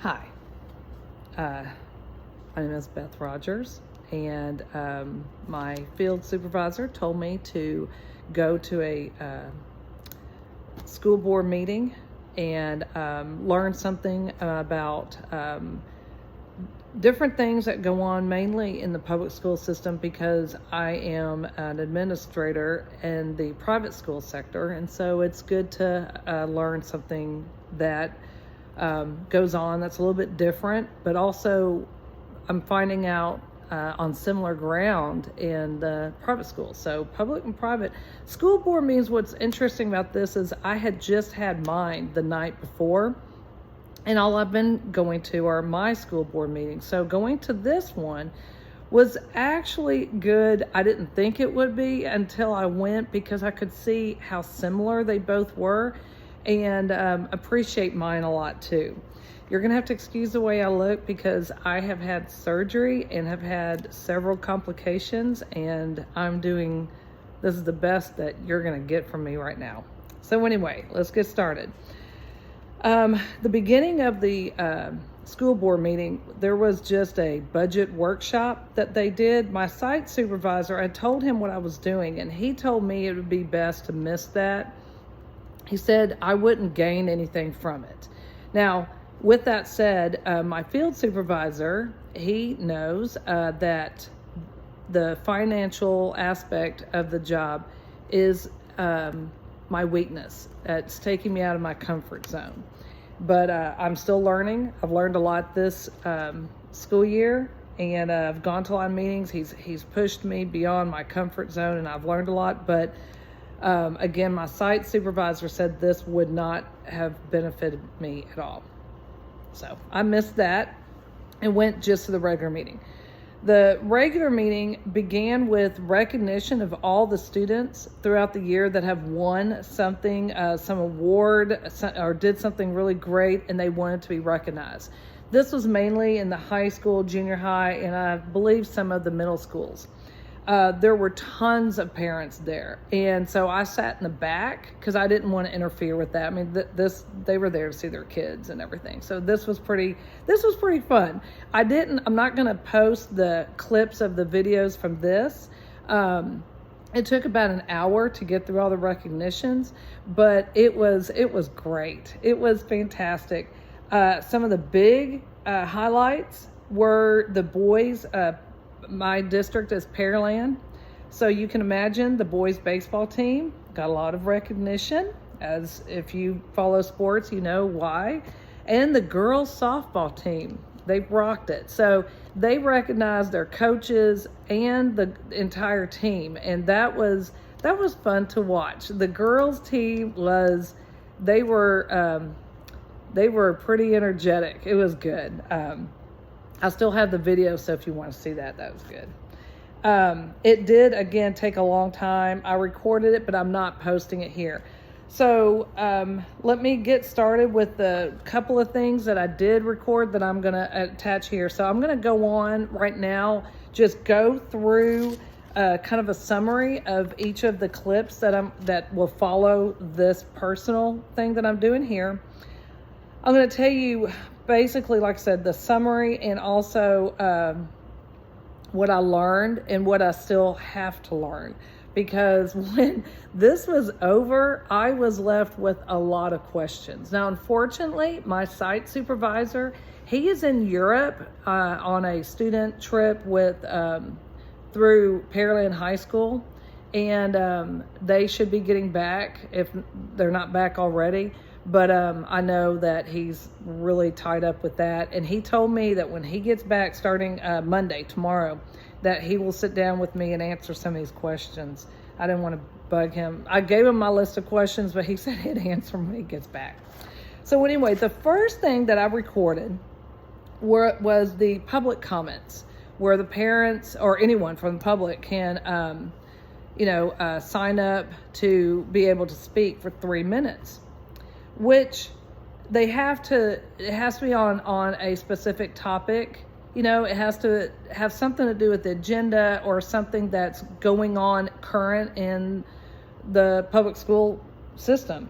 Hi, uh, my name is Beth Rogers, and my field supervisor told me to go to a school board meeting and learn something about different things that go on mainly in the public school system, because I am an administrator in the private school sector, and so it's good to learn something that goes on that's a little bit different, but also I'm finding out on similar ground in the private schools. So public and private school board meetings, what's interesting about this is I had just had mine the night before, and all I've been going to are my school board meetings. So going to this one was actually good. I didn't think it would be until I went, because I could see how similar they both were, and appreciate mine a lot too. You're gonna have to excuse the way I look, because I have had surgery and have had several complications, and this is the best that you're gonna get from me right now. So anyway, let's get started. The beginning of the school board meeting, there was just a budget workshop that they did. My site supervisor, I told him what I was doing, and he told me it would be best to miss that. He said I wouldn't gain anything from it. Now, with that said, my field supervisor, he knows that the financial aspect of the job is my weakness. It's taking me out of my comfort zone. But I'm still learning. I've learned a lot this school year, and I've gone to a lot of meetings. He's pushed me beyond my comfort zone, and I've learned a lot. But again, my site supervisor said this would not have benefited me at all. So I missed that and went just to the regular meeting. The regular meeting began with recognition of all the students throughout the year that have won something, some award, or did something really great, and they wanted to be recognized. This was mainly in the high school, junior high, and I believe some of the middle schools. There were tons of parents there, and so I sat in the back because I didn't want to interfere with that. I mean, they were there to see their kids and everything, so this was pretty fun. I'm not going to post the clips of the videos from this. It took about an hour to get through all the recognitions, but it was great. It was fantastic. Some of the big highlights were the boys. My district is Pearland, so you can imagine the boys baseball team got a lot of recognition, as if you follow sports, you know why. And the girls softball team, they rocked it. So they recognized their coaches and the entire team, and that was fun to watch. The girls team they were pretty energetic. It was good. I still have the video, so if you want to see that was good. It did, again, take a long time. I recorded it, but I'm not posting it here. So let me get started with a couple of things that I did record that I'm going to attach here. So I'm going to go on right now, just go through kind of a summary of each of the clips that will follow this personal thing that I'm doing here. I'm going to tell you basically, like I said, the summary, and also what I learned and what I still have to learn. Because when this was over, I was left with a lot of questions. Now, unfortunately, my site supervisor, he is in Europe on a student trip through Pearland High School, and they should be getting back if they're not back already. But I know that he's really tied up with that. And he told me that when he gets back starting Monday, tomorrow, that he will sit down with me and answer some of these questions. I didn't want to bug him. I gave him my list of questions, but he said he'd answer them when he gets back. So anyway, the first thing that I recorded was the public comments, where the parents or anyone from the public can, sign up to be able to speak for 3 minutes. Which it has to be on a specific topic. It has to have something to do with the agenda or something that's going on current in the public school system.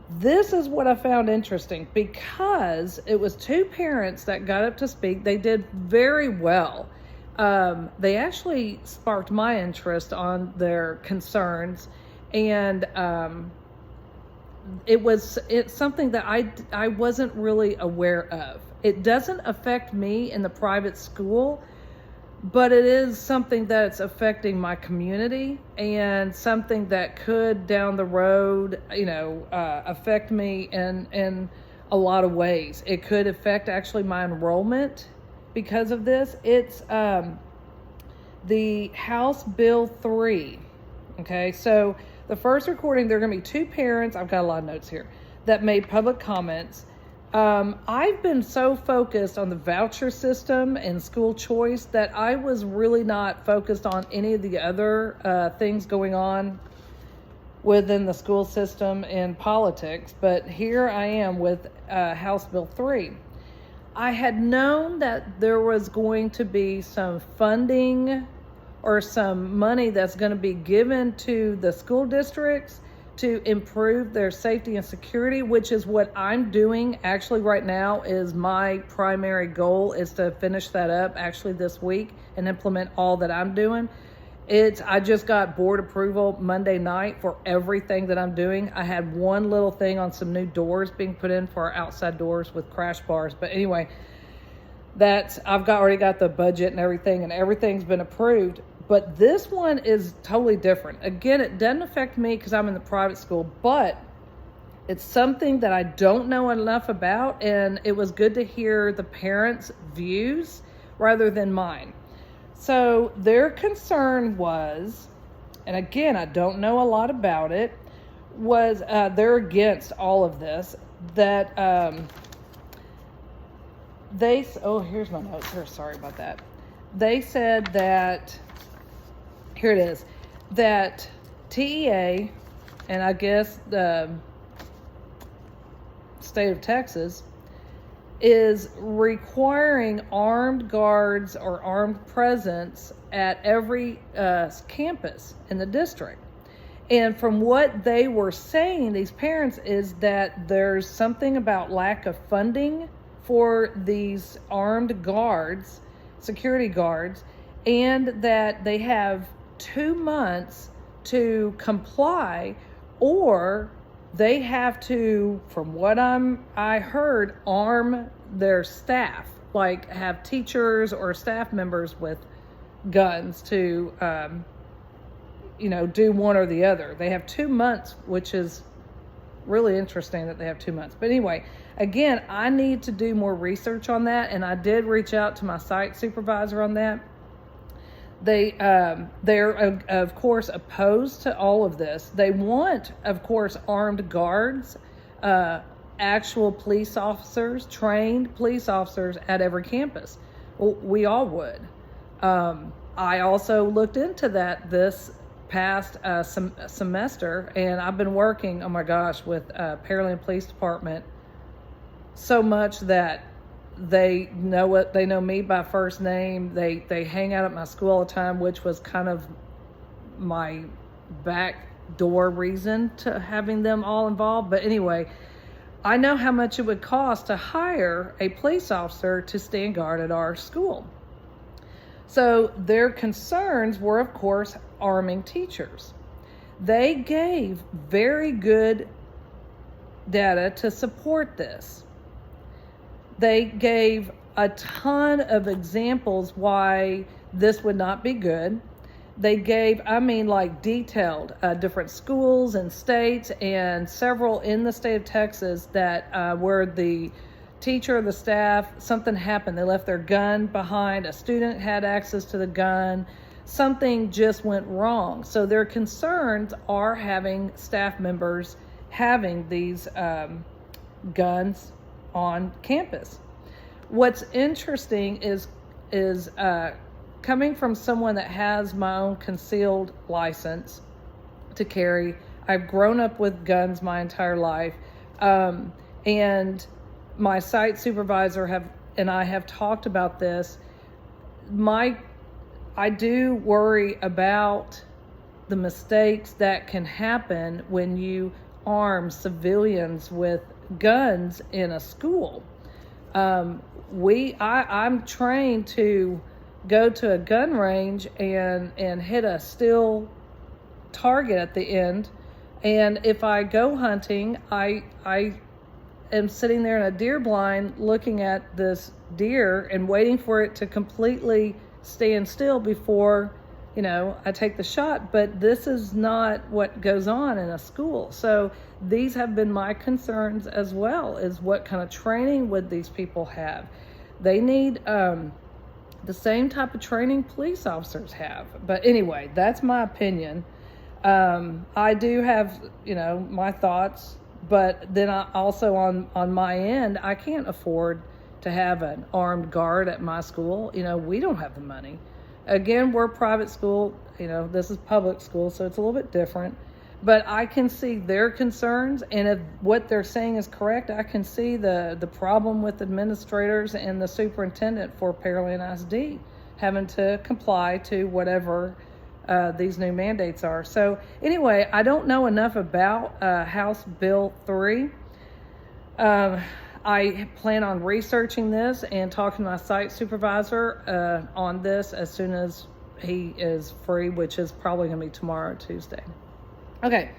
This is what I found interesting, because it was two parents that got up to speak. They did very well. They actually sparked my interest on their concerns, and it's something that I wasn't really aware of. It doesn't affect me in the private school, but it is something that's affecting my community, and something that could down the road, affect me in a lot of ways. It could affect actually my enrollment because of this. It's the House Bill 3. Okay, so the first recording, there are going to be two parents, I've got a lot of notes here, that made public comments. I've been so focused on the voucher system and school choice that I was really not focused on any of the other things going on within the school system and politics. But here I am with House Bill 3. I had known that there was going to be some funding or some money that's going to be given to the school districts to improve their safety and security, which is what I'm doing actually right now. Is my primary goal is to finish that up actually this week and implement all that I'm doing. I just got board approval Monday night for everything that I'm doing. I had one little thing on some new doors being put in for our outside doors with crash bars. But anyway, I've already got the budget and everything's been approved. But this one is totally different. Again, it doesn't affect me because I'm in the private school, but it's something that I don't know enough about, and it was good to hear the parents' views rather than mine. So their concern was, and again, I don't know a lot about it, was they're against all of this, that here's my notes here, sorry about that. They said that, here it is, that TEA, and I guess the state of Texas, is requiring armed guards or armed presence at every campus in the district. And from what they were saying, these parents, is that there's something about lack of funding for these armed guards, security guards, and that they have 2 months to comply, or they have to, from what I heard, arm their staff, like have teachers or staff members with guns to, do one or the other. They have 2 months, which is really interesting that they have 2 months. But anyway, again, I need to do more research on that, and I did reach out to my site supervisor on that. They're of course opposed to all of this. They want, of course, armed guards, actual police officers, trained police officers at every campus. Well, we all would. I also looked into that this past semester, and I've been working, oh my gosh, with Pearland Police Department so much that they know me by first name. They hang out at my school all the time, which was kind of my back door reason to having them all involved. But anyway, I know how much it would cost to hire a police officer to stand guard at our school. So their concerns were, of course, arming teachers. They gave very good data to support this. They gave a ton of examples why this would not be good. They gave, detailed different schools and states, and several in the state of Texas that where the teacher or the staff, something happened. They left their gun behind. A student had access to the gun. Something just went wrong. So their concerns are having staff members having these guns on campus. What's interesting is coming from someone that has my own concealed license to carry. I've grown up with guns my entire life, and my site supervisor and I have talked about this. I do worry about the mistakes that can happen when you armed civilians with guns in a school. I'm trained to go to a gun range and hit a steel target at the end. And if I go hunting, I am sitting there in a deer blind looking at this deer and waiting for it to completely stand still before, I take the shot. But this is not what goes on in a school. So these have been my concerns as well, is what kind of training would these people have? They need the same type of training police officers have. But anyway, that's my opinion. I do have, my thoughts, but then I also on my end, I can't afford to have an armed guard at my school. We don't have the money. Again, we're private school, this is public school, so it's a little bit different. But I can see their concerns, and if what they're saying is correct, I can see the problem with administrators and the superintendent for Pearland ISD having to comply to whatever these new mandates are. So anyway, I don't know enough about House Bill 3. I plan on researching this and talking to my site supervisor on this as soon as he is free, which is probably going to be tomorrow or Tuesday. Okay,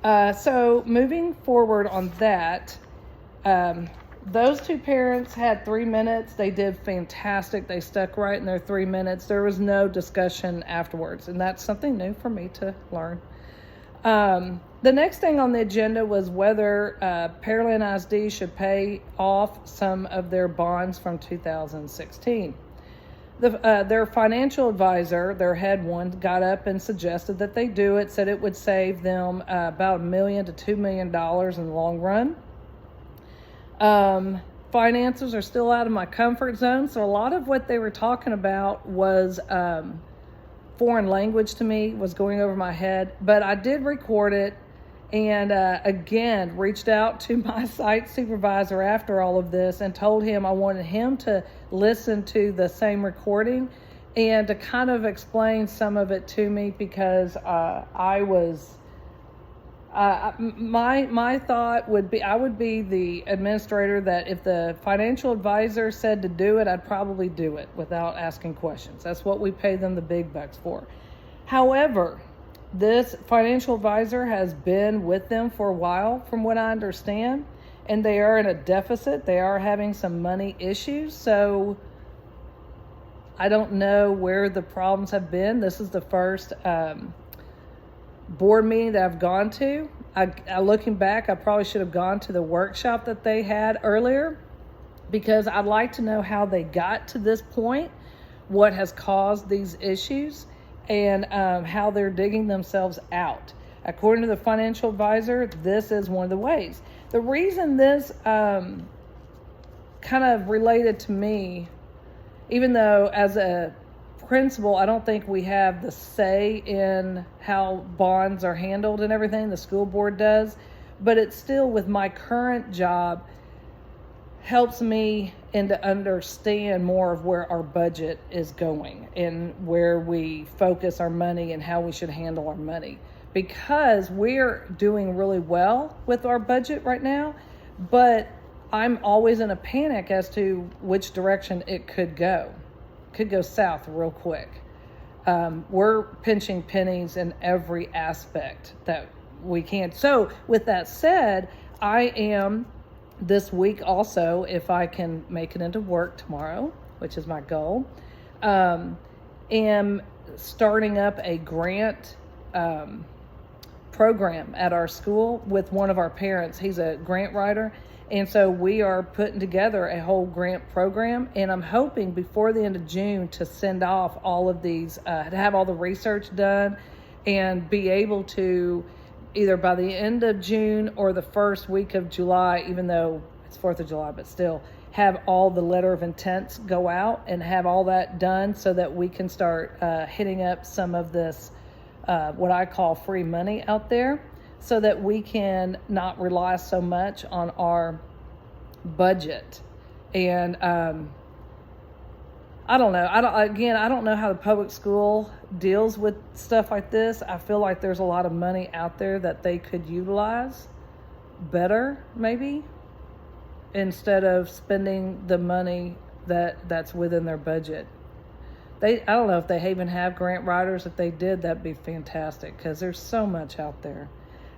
so moving forward on that, those two parents had 3 minutes. They did fantastic. They stuck right in their 3 minutes. There was no discussion afterwards, and that's something new for me to learn. The next thing on the agenda was whether Pearland ISD should pay off some of their bonds from 2016. Their financial advisor, their head one, got up and suggested that they do it, said it would save them about $1 million to $2 million in the long run. Finances are still out of my comfort zone, so a lot of what they were talking about was foreign language to me, was going over my head, but I did record it, and again reached out to my site supervisor after all of this and told him I wanted him to listen to the same recording and to kind of explain some of it to me, because my thought would be, I would be the administrator that if the financial advisor said to do it, I'd probably do it without asking questions. That's what we pay them the big bucks for. However, this financial advisor has been with them for a while, from what I understand, and they are in a deficit. They are having some money issues, so I don't know where the problems have been. This is the first board meeting that I've gone to. Looking back, I probably should have gone to the workshop that they had earlier, because I'd like to know how they got to this point, what has caused these issues, and how they're digging themselves out. According to the financial advisor, this is one of the ways. The reason this kind of related to me, even though as a principal, I don't think we have the say in how bonds are handled and everything, the school board does, but it's still, with my current job, helps me and to understand more of where our budget is going and where we focus our money and how we should handle our money, because we're doing really well with our budget right now, but I'm always in a panic as to which direction it could go. Could go south real quick. We're pinching pennies in every aspect that we can. So with that said, I am this week also, if I can make it into work tomorrow, which is my goal, am starting up a grant program at our school with one of our parents. He's a grant writer. And so we are putting together a whole grant program, and I'm hoping before the end of June to send off all of these, to have all the research done and be able to, either by the end of June or the first week of July, even though it's 4th of July, but still, have all the letter of intents go out and have all that done so that we can start hitting up some of this, what I call free money out there, so that we can not rely so much on our budget. And I don't know. I don't know how the public school deals with stuff like this. I feel like there's a lot of money out there that they could utilize better, maybe, instead of spending the money that's within their budget. I don't know if they even have grant writers. If they did, that'd be fantastic, because there's so much out there.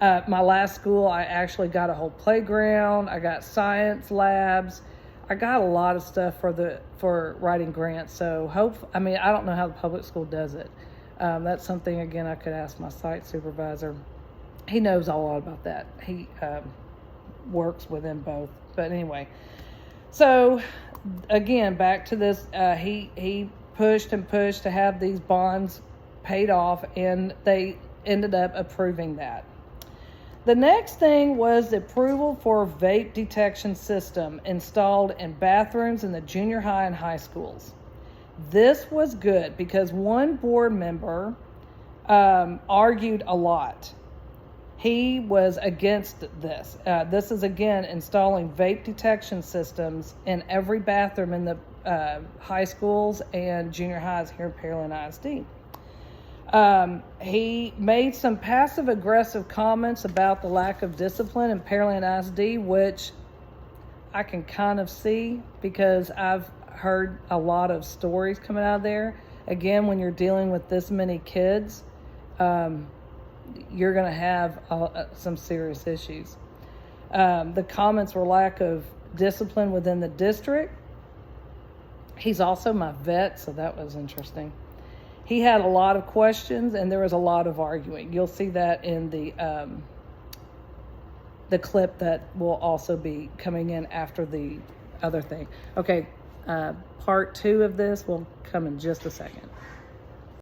My last school, I actually got a whole playground. I got science labs. I got a lot of stuff for writing grants. So I don't know how the public school does it. That's something, again, I could ask my site supervisor. He knows a lot about that. He works within both. But anyway, so again, back to this. He pushed and pushed to have these bonds paid off, and they ended up approving that. The next thing was the approval for a vape detection system installed in bathrooms in the junior high and high schools. This was good because one board member argued a lot. He was against this. This is, again, installing vape detection systems in every bathroom in the high schools and junior highs here in Pearland ISD. He made some passive-aggressive comments about the lack of discipline in Pearland ISD, which I can kind of see because I've heard a lot of stories coming out of there. Again, when you're dealing with this many kids, you're going to have some serious issues. The comments were lack of discipline within the district. He's also my vet, so that was interesting. He had a lot of questions, and there was a lot of arguing. You'll see that in the clip that will also be coming in after the other thing. Okay, part 2 of this will come in just a second.